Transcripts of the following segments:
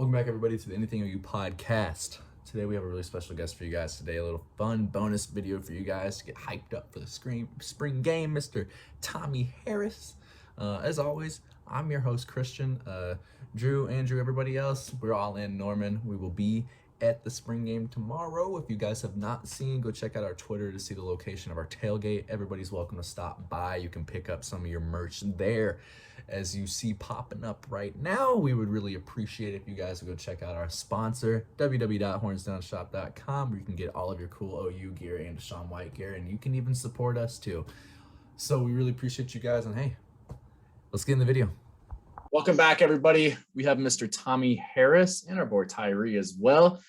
Welcome back, everybody, to the AnythingOU Podcast. Today we have a really special guest for you guys today. A little fun bonus video for you guys to get hyped up for the spring game, Mr. Tommie Harris. As always, I'm your host, Christian. Drew, Andrew, everybody else, we're all in Norman. We will be at the spring game tomorrow. If you guys have not seen, go check out our Twitter to see the location of our tailgate. Everybody's welcome to stop by. You can pick up some of your merch there. As you see popping up right now, we would really appreciate it if you guys would go check out our sponsor, www.hornsdownshop.com, where you can get all of your cool OU gear and Deshaun White gear, and you can even support us too. So we really appreciate you guys, and hey, let's get in the video. Welcome back, everybody. We have Mr. Tommie Harris and our boy Tyree as well.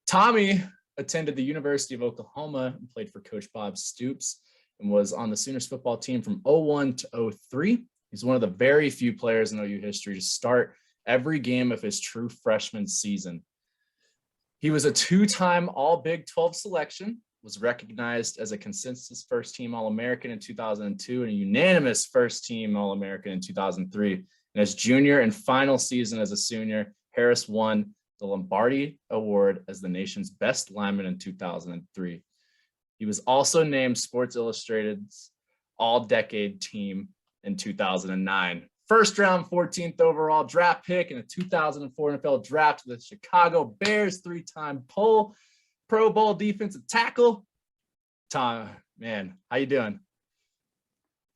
Tommie attended the University of Oklahoma and played for Coach Bob Stoops and was on the Sooners football team from 01 to 03. He's one of the very few players in OU history to start every game of his true freshman season. He was a two-time All-Big 12 selection, was recognized as a consensus first-team All-American in 2002 and a unanimous first-team All-American in 2003. In his junior and final season as a Sooner, Harris won the Lombardi Award as the nation's best lineman in 2003. He was also named Sports Illustrated's All-Decade Team in 2009. First round, 14th overall draft pick in a 2004 NFL draft to the Chicago Bears, three-time Pro Bowl defensive tackle. Tom, man, how you doing?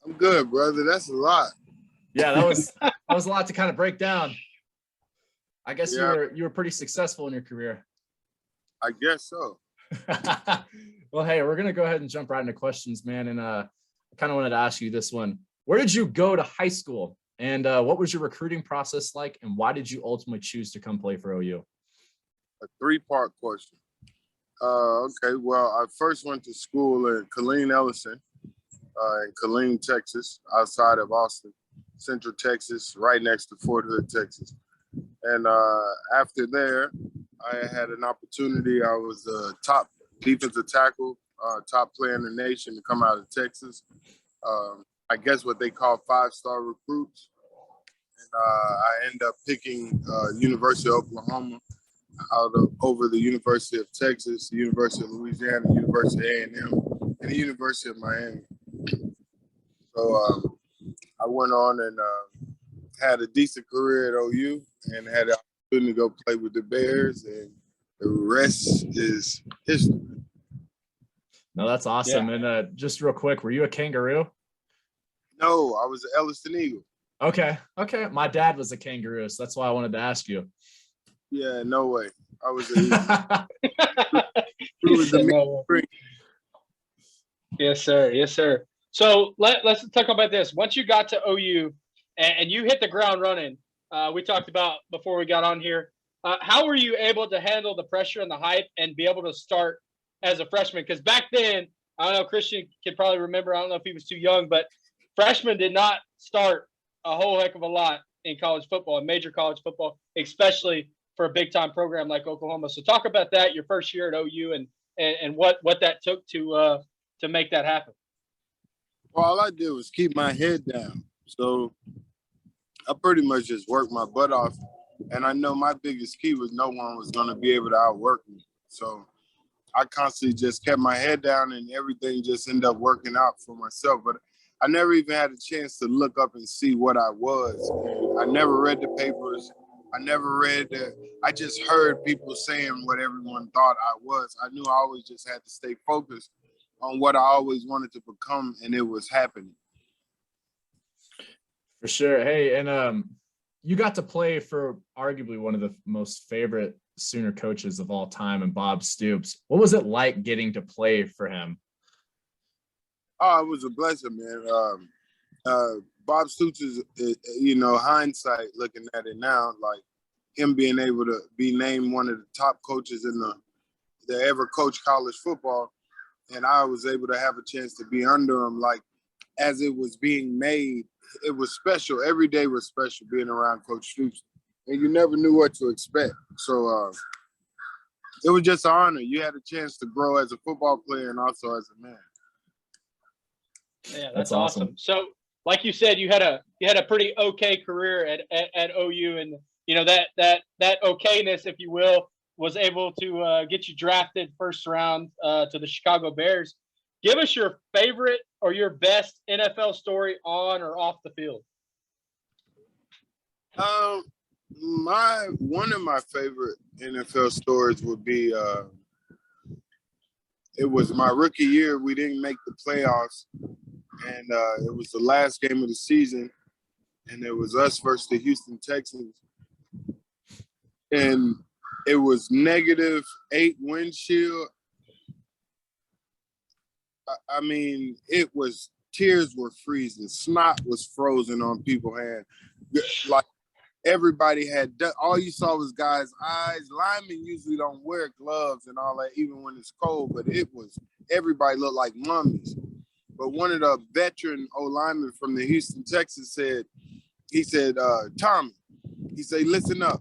I'm good, brother. That's a lot. Yeah, that was a lot to kind of break down. I guess you were pretty successful in your career. I guess so. Well, hey, we're gonna go ahead and jump right into questions, man. And I kind of wanted to ask you this one. Where did you go to high school? And what was your recruiting process like? And why did you ultimately choose to come play for OU? A three-part question. Okay, well, I first went to school in Killeen Ellison in Killeen, Texas, outside of Austin, Central Texas, right next to Fort Hood, Texas. And after there, I had an opportunity. I was the top defensive tackle, top player in the nation to come out of Texas. I guess what they call five-star recruits. And I ended up picking University of Oklahoma over the University of Texas, the University of Louisiana, the University of A&M, and the University of Miami. So I went on and had a decent career at OU and had the opportunity to go play with the Bears, and the rest is history. No, that's awesome. Yeah. And just real quick, were you a Kangaroo? No, I was an Elliston Eagle. Okay. My dad was a Kangaroo, so that's why I wanted to ask you. Yeah, no way. I was an Eagle. Yes, sir. So let's talk about this. Once you got to OU and you hit the ground running, we talked about before we got on here, how were you able to handle the pressure and the hype and be able to start as a freshman? Because back then, I don't know, Christian can probably remember, I don't know if he was too young, but freshmen did not start a whole heck of a lot in college football, in major college football, especially for a big-time program like Oklahoma. So talk about that, your first year at OU, and what that took to make that happen. Well, all I did was keep my head down. So I pretty much just worked my butt off. And I know my biggest key was no one was going to be able to outwork me. So I constantly just kept my head down and everything just ended up working out for myself. But I never even had a chance to look up and see what I was. I never read the papers. I never read I just heard people saying what everyone thought I was. I knew I always just had to stay focused on what I always wanted to become, and it was happening. For sure. Hey, and you got to play for arguably one of the most favorite Sooner coaches of all time, and Bob Stoops. What was it like getting to play for him? Oh, it was a blessing, man. Bob Stoops is, hindsight, looking at it now, like him being able to be named one of the top coaches in the ever coached college football. And I was able to have a chance to be under him. Like, as it was being made, it was special. Every day was special being around Coach Stoops. And you never knew what to expect. So it was just an honor. You had a chance to grow as a football player and also as a man. Yeah, that's awesome. So, like you said, you had a pretty okay career at OU, and that okayness, if you will, was able to get you drafted first round to the Chicago Bears. Give us your favorite or your best NFL story on or off the field. One of my favorite NFL stories would be it was my rookie year. We didn't make the playoffs, and it was the last game of the season, and it was us versus the Houston Texans, and it was -8 wind chill. I mean, it was, tears were freezing, snot was frozen on people's hands. Like, everybody had, all you saw was guys' eyes. Linemen usually don't wear gloves and all that, even when it's cold, but everybody looked like mummies. But one of the veteran O-linemen from the Houston Texans said, Tommy, he said, listen up.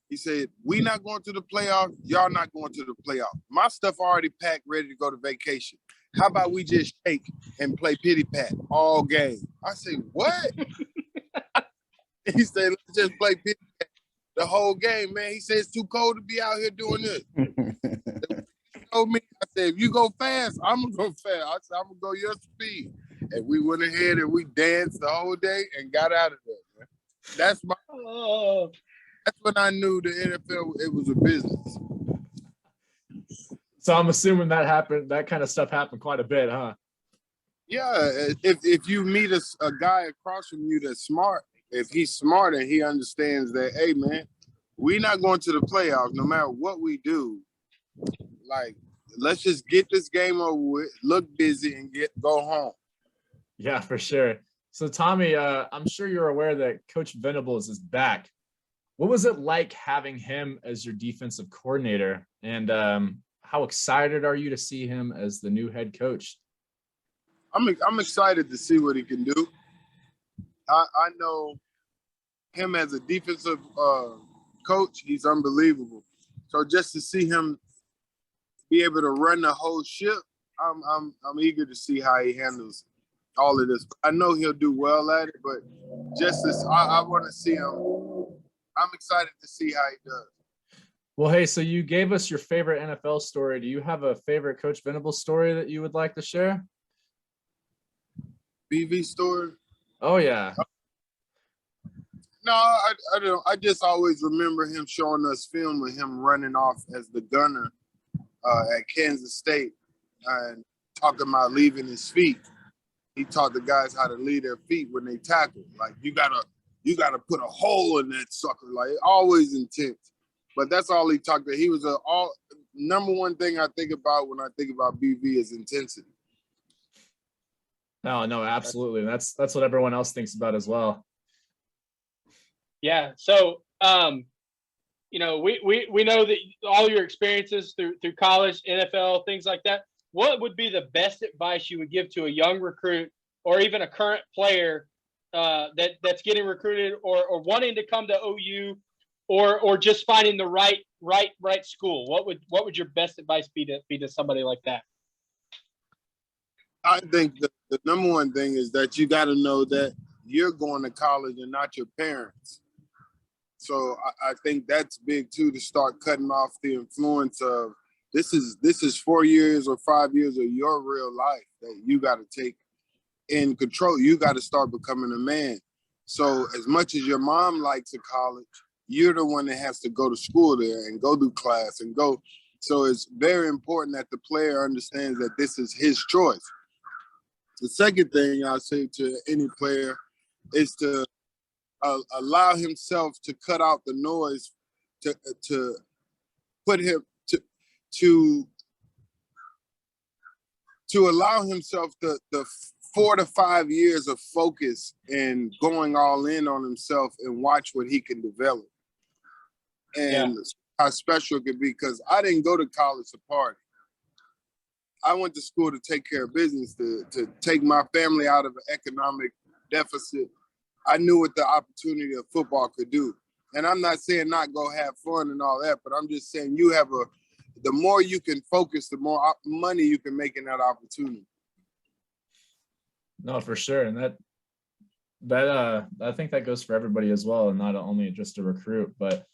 He said, we not going to the playoff. Y'all not going to the playoff. My stuff already packed, ready to go to vacation. How about we just shake and play pity pat all game? I said, what? He said, let's just play pity pat the whole game, man. He said, it's too cold to be out here doing this. He told me, I said, if you go fast, I'm going to go fast. I said, I'm going to go your speed. And we went ahead and we danced the whole day and got out of there, man. That's when I knew the NFL, it was a business. So I'm assuming that happened. That kind of stuff happened quite a bit, huh? Yeah. If you meet a guy across from you that's smart, if he's smart and he understands that, hey, man, we're not going to the playoffs no matter what we do. Like, let's just get this game over with, look busy, and go home. Yeah, for sure. So, Tommy, I'm sure you're aware that Coach Venables is back. What was it like having him as your defensive coordinator? And how excited are you to see him as the new head coach? I'm excited to see what he can do. I know him as a defensive coach, he's unbelievable. So just to see him be able to run the whole ship, I'm eager to see how he handles all of this. I know he'll do well at it, but just as I want to see him, I'm excited to see how he does. Well, hey, so you gave us your favorite NFL story. Do you have a favorite Coach Venables story that you would like to share? BV story? Oh, yeah. No, I don't. I just always remember him showing us film of him running off as the gunner at Kansas State and talking about leaving his feet. He taught the guys how to leave their feet when they tackle. Like, you gotta put a hole in that sucker. Like, always intense. But that's all he talked about. He was number one thing I think about when I think about BV is intensity. No, absolutely. That's what everyone else thinks about as well. Yeah. So, we know that all your experiences through college, NFL, things like that. What would be the best advice you would give to a young recruit or even a current player that's getting recruited or wanting to come to OU or just finding the right school? What would your best advice be to somebody like that? I think the number one thing is that you got to know that you're going to college and not your parents. So I think that's big too, to start cutting off the influence of this is 4 years or 5 years of your real life that you got to take in control. You got to start becoming a man. So as much as your mom likes a college, you're the one that has to go to school there and go to class and go. So it's very important that the player understands that this is his choice. The second thing I say to any player is to allow himself to cut out the noise, to put him to allow himself the 4 to 5 years of focus and going all in on himself and watch what he can develop. And how special it could be, because I didn't go to college to party. I went to school to take care of business, to take my family out of an economic deficit. I knew what the opportunity of football could do. And I'm not saying not go have fun and all that, but I'm just saying the more you can focus, the more money you can make in that opportunity. No, for sure. And That I think that goes for everybody as well, and not only just a recruit. But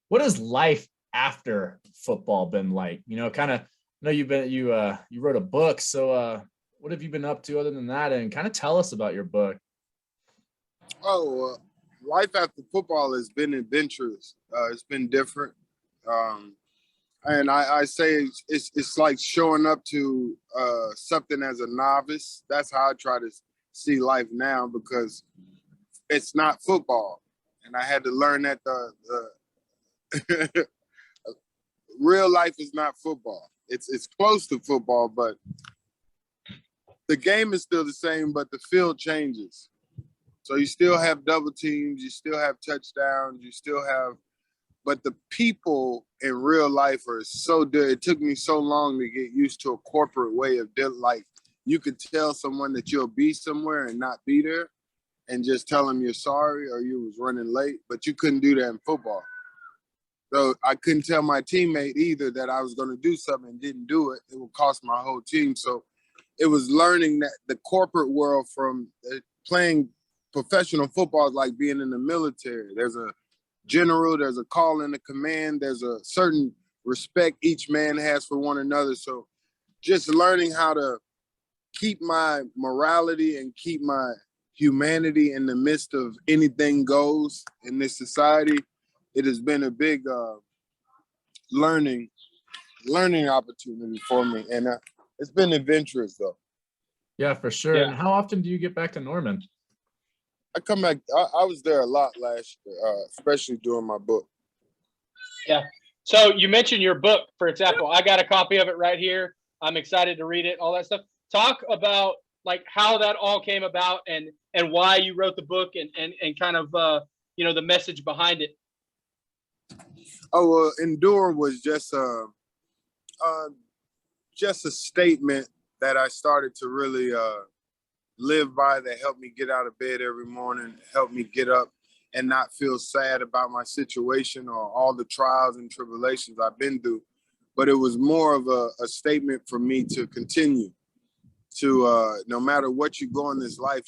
what has life after football been like? Kind of. I know you wrote a book, so what have you been up to other than that? And kind of tell us about your book. Life after football has been adventurous. It's been different. And I say it's like showing up to something as a novice. That's how I try to see life now, because it's not football. And I had to learn that the real life is not football. It's close to football, but the game is still the same, but the field changes. So you still have double teams, you still have touchdowns, but the people in real life are so good. It took me so long to get used to a corporate way of dealing. Like, you could tell someone that you'll be somewhere and not be there and just tell them you're sorry or you was running late, but you couldn't do that in football. So I couldn't tell my teammate either that I was going to do something and didn't do it. It would cost my whole team. So it was learning that the corporate world from playing professional football is like being in the military. There's a general, there's a call in the command, there's a certain respect each man has for one another. So just learning how to keep my morality and keep my humanity in the midst of anything goes in this society, it has been a big learning opportunity for me. And it's been adventurous, though. Yeah, for sure. Yeah. And how often do you get back to Norman? I come back. I was there a lot last year, especially during my book. Yeah. So you mentioned your book, for example. I got a copy of it right here. I'm excited to read it, all that stuff. Talk about like how that all came about and why you wrote the book and kind of, the message behind it. Oh, well, endure was just a statement that I started to really live by, that helped me get out of bed every morning, helped me get up and not feel sad about my situation or all the trials and tribulations I've been through. But it was more of a statement for me to continue to, no matter what you go in this life,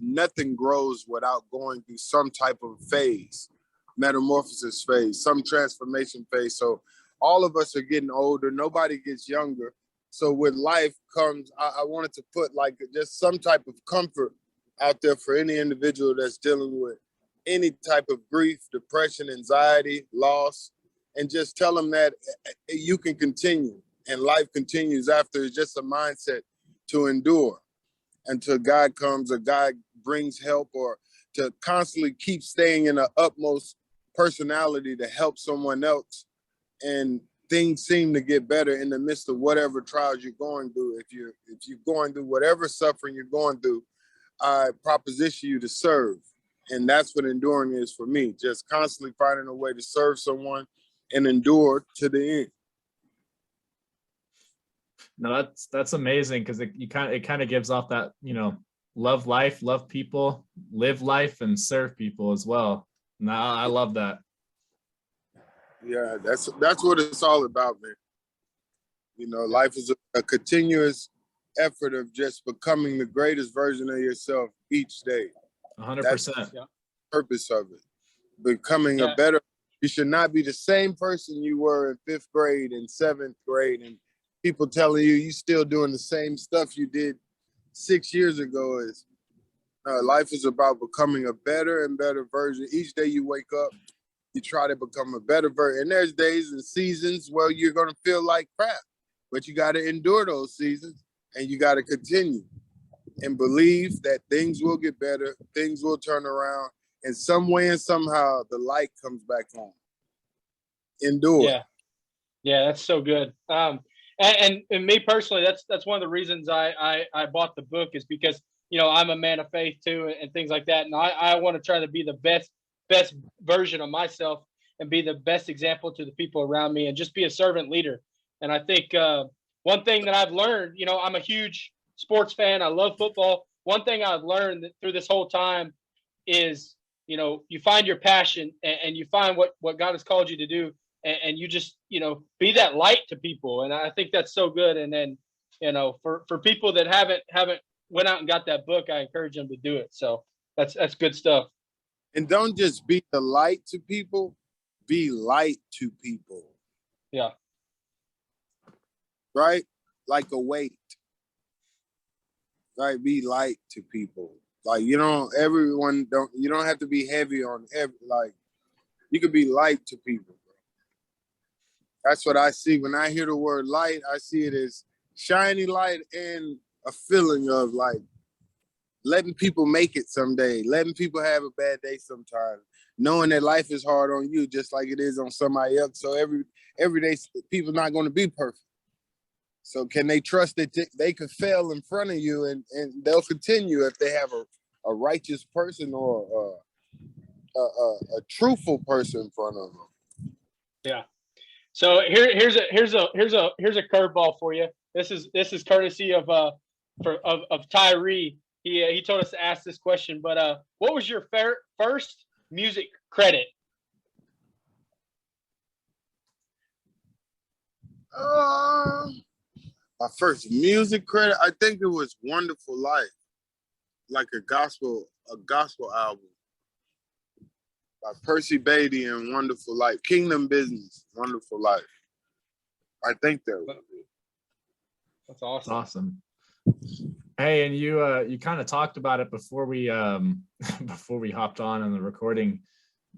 nothing grows without going through some type of phase, metamorphosis phase, some transformation phase. So all of us are getting older. Nobody gets younger. So with life comes, I wanted to put like just some type of comfort out there for any individual that's dealing with any type of grief, depression, anxiety, loss, and just tell them that you can continue and life continues after. It's just a mindset to endure until God comes or God brings help, or to constantly keep staying in the utmost personality to help someone else. And things seem to get better in the midst of whatever trials you're going through. If you're going through whatever suffering you're going through, I proposition you to serve. And that's what enduring is for me, just constantly finding a way to serve someone and endure to the end. No, that's amazing, because it kind of gives off that, love life, love people, live life, and serve people as well. And I love that. Yeah, that's what it's all about, man. Life is a continuous effort of just becoming the greatest version of yourself each day. 100%. That's the purpose of it. Becoming a better. You should not be the same person you were in 5th grade and 7th grade, and people telling you still doing the same stuff you did 6 years ago. Life is about becoming a better and better version. Each day you wake up, you try to become a better version. And there's days and seasons where you're going to feel like crap, but you got to endure those seasons and you got to continue and believe that things will get better, things will turn around, and some way and somehow the light comes back on. Endure. Yeah, that's so good. And me personally, that's one of the reasons I bought the book, is because, I'm a man of faith too, and things like that. And I want to try to be the best version of myself and be the best example to the people around me and just be a servant leader. And I think one thing that I've learned, I'm a huge sports fan. I love football. One thing I've learned through this whole time is, you find your passion and you find what God has called you to do. And you just, be that light to people. And I think that's so good. And then, for people that haven't went out and got that book, I encourage them to do it. So That's good stuff. And don't just be the light to people, be light to people. Yeah. Right? Like a weight. Right? Be light to people. Like, you don't have to be heavy on like, you could be light to people. Bro. That's what I see. When I hear the word light, I see it as shiny light and a feeling of like letting people make it someday, letting people have a bad day sometimes, knowing that life is hard on you just like it is on somebody else. So every day, people not going to be perfect. So can they trust that they could fail in front of you and they'll continue if they have a righteous person or a truthful person in front of them? Yeah. So here's a curveball for you. This is courtesy of Tyree. He told us to ask this question, but what was your first music credit? My first music credit, I think it was Wonderful Life, like a gospel album by Percy Beatty and Wonderful Life, Kingdom Business, Wonderful Life. I think that was it. That's awesome. That's awesome. Hey, and you kind of talked about it before we hopped on the recording,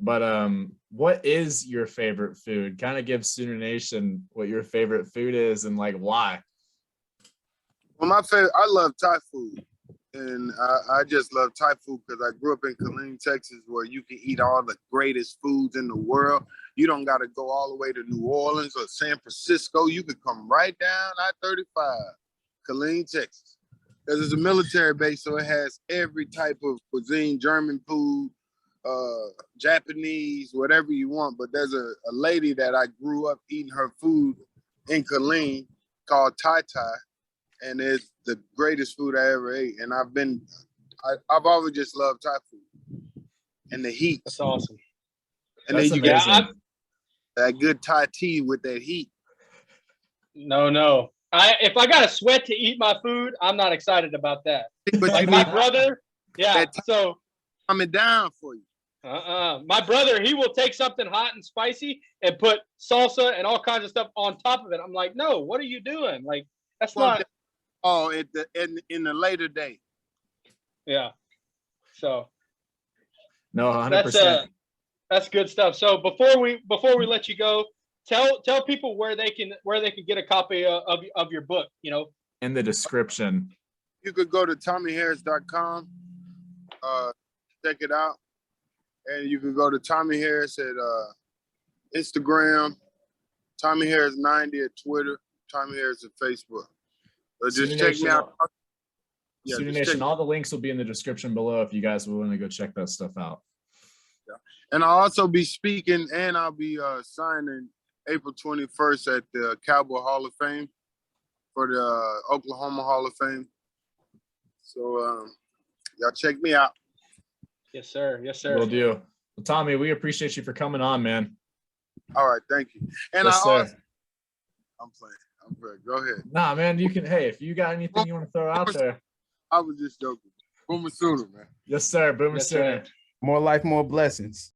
but what is your favorite food? Kind of give Sooner Nation what your favorite food is and like why. Well, I love Thai food, and I just love Thai food because I grew up in Killeen, Texas, where you can eat all the greatest foods in the world. You don't got to go all the way to New Orleans or San Francisco. You could come right down I-35, Killeen, Texas. Because it's a military base, so it has every type of cuisine, German food, Japanese, whatever you want. But there's a lady that I grew up eating her food in Killeen called Thai Thai. And it's the greatest food I ever ate. And I've always just loved Thai food. And the heat. That's awesome. And That's then you amazing. got that good Thai tea with that heat. No. If I got to sweat to eat my food, I'm not excited about that. But like my brother, yeah. So coming down for you. My brother, he will take something hot and spicy and put salsa and all kinds of stuff on top of it. I'm like, no, what are you doing? Like, that's not. Oh, in the later day. Yeah. So. No, 100%. That's good stuff. So before we let you go, tell people where they can get a copy of your book. You know, in the description. You could go to TommieHarris.com, check it out, and you can go to Tommie Harris at Instagram, Tommie Harris 90 at Twitter, Tommie Harris at Facebook. So just check me out. Yeah, Sooner Nation, all the links will be in the description below if you guys will want to go check that stuff out. Yeah. And I'll also be speaking and I'll be signing April 21st at the Cowboy Hall of Fame for the Oklahoma Hall of Fame. So y'all check me out. Yes, sir. Yes, sir. Will do. Well, Tommie, we appreciate you for coming on, man. All right, thank you. And yes, sir. I'm playing. Go ahead. Nah, man, you can. Hey, if you got anything you want to throw out there. I was just joking. Boomer Sooner, man. Yes, sir. Boomer Yes, Sooner. sir. More life, more blessings.